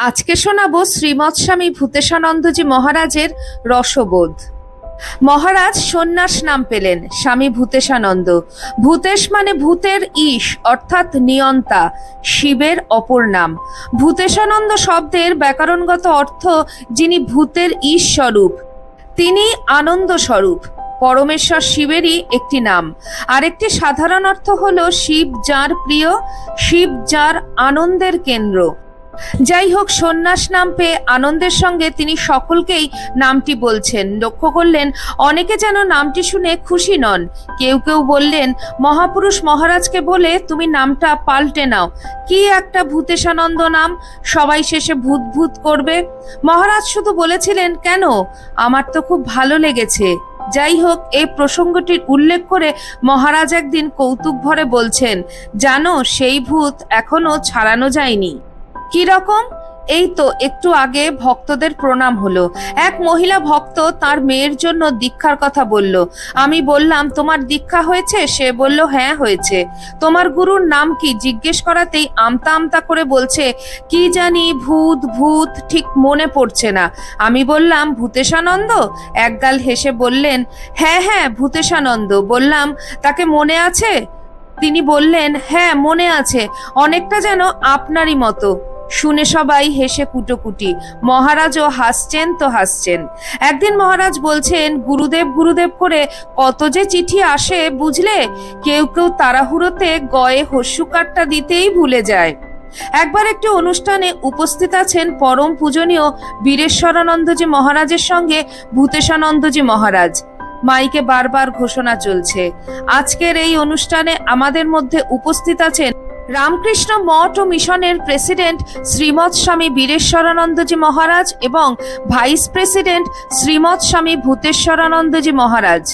আজকে শোনাবো শ্রীমৎ স্বামী ভূতেশানন্দজি মহারাজের রসবোধ। মহারাজ সন্ন্যাস নাম পেলেন স্বামী ভূতেশানন্দ। ভূতেশ মানে ভূতের ঈশ অর্থাৎ নিয়ন্তা, শিবের অপর নাম। ভূতেশানন্দ শব্দের ব্যাকরণগত অর্থ যিনি ভূতের ঈশ স্বরূপ, তিনি আনন্দ স্বরূপ। পরমেশ্বর শিবেরই একটি নাম। আরেকটি সাধারণ অর্থ হলো শিব যার প্রিয়, শিব যার আনন্দের কেন্দ্র। যাই হোক, সন্ন্যাস নাম পেয়ে আনন্দের সঙ্গে তিনি সকলকেই নামটি বলছেন। লক্ষ্য করলেন অনেকে যেন নামটি শুনে খুশি নন। কেউ কেউ বললেন, মহাপুরুষ মহারাজকে বলে তুমি নামটা পাল্টে নাও, কি একটা ভূতেশানন্দ নাম, সবাই শেষে ভূত ভূত করবে। মহারাজ শুধু বলেছিলেন, কেন, আমার তো খুব ভালো লেগেছে। যাই হোক, এই প্রসঙ্গটির উল্লেখ করে মহারাজ একদিন কৌতুক ভরে বলছেন, জানো সেই ভূত এখনো ছাড়ানো যায়নি। কি রকম? এই তো একটু আগে ভক্তদের প্রণাম হলো। এক মহিলা ভক্ত তার মেয়ের জন্য দীক্ষার কথা বলল। আমি বললাম, তোমার দীক্ষা হয়েছে? সে বলল, হ্যাঁ হয়েছে। তোমার গুরুর নাম কি জিজ্ঞেস করাতেই আমতা আমতা করে বলছে, কি জানি ভূত ভূত, ঠিক মনে পড়ছে না। আমি বললাম, ভূতেশানন্দ? একগাল হেসে বললেন, হ্যাঁ হ্যাঁ ভূতেশানন্দ। বললাম, তাকে মনে আছে? তিনি বললেন, হ্যাঁ মনে আছে, অনেকটা যেন আপনারই মতো। শুনে সবাই হেসে কুটোকুটি। মহারাজও হাসছেন তো হাসছেন। একদিন মহারাজ বলছেন, গুরুদেব গুরুদেব করে কত যে চিঠি আসে বুঝলে, কেউ কেউ তাড়াহুড়োতে গয়ে হস্যুকারটা দিতেই ভুলে যায়। একবার একটি অনুষ্ঠানে উপস্থিত আছেন পরম পূজনীয় বীরেশ্বরানন্দজি মহারাজের সঙ্গে ভূতেশানন্দজি মহারাজ। মাইকে বারবার ঘোষণা চলছে, আজকের এই অনুষ্ঠানে আমাদের মধ্যে উপস্থিত আছেন রামকৃষ্ণ মঠ ও মিশনের প্রেসিডেন্ট শ্রীমৎ স্বামী বীরেশ্বরানন্দজি মহারাজ এবং ভাইস প্রেসিডেন্ট শ্রীমৎ স্বামী ভূতেশ্বরানন্দজি মহারাজ।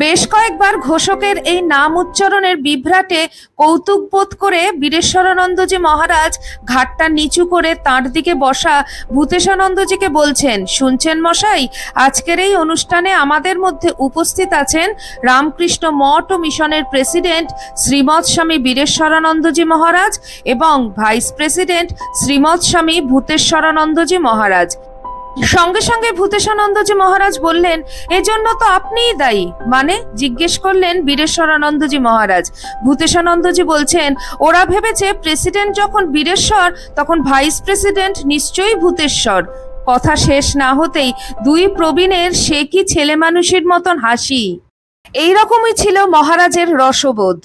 বেশ কয়েকবার ঘোষকের এই নাম উচ্চারণের বিভ্রাটে কৌতুক বোধ করে বীরেশ্বরানন্দজি মহারাজ ঘাটটা নিচু করে তাঁর দিকে বসা ভূতেশানন্দজিকে বলছেন, শুনছেন মশাই, আজকের এই অনুষ্ঠানে আমাদের মধ্যে উপস্থিত আছেন রামকৃষ্ণ মঠ ও মিশনের প্রেসিডেন্ট শ্রীমৎ স্বামী বীরেশ্বরানন্দজি মহারাজ এবং ভাইস প্রেসিডেন্ট শ্রীমৎ স্বামী ভূতেশ্বরানন্দজি মহারাজ। সঙ্গে সঙ্গে ভূতেশানন্দজি মহারাজ বললেন, এজন্য তো আপনিই দায়ী। মানে? জিজ্ঞেস করলেন বীরেশ্বরানন্দজি মহারাজ। ভূতেশানন্দজি বলছেন, ওরা ভেবেছে প্রেসিডেন্ট যখন বীরেশ্বর তখন ভাইস প্রেসিডেন্ট নিশ্চয়ই ভূতেশ্বর। কথা শেষ না হতেই দুই প্রবীণের সে কি ছেলে মানুষের মতন হাসি। এইরকমই ছিল মহারাজের রসবোধ।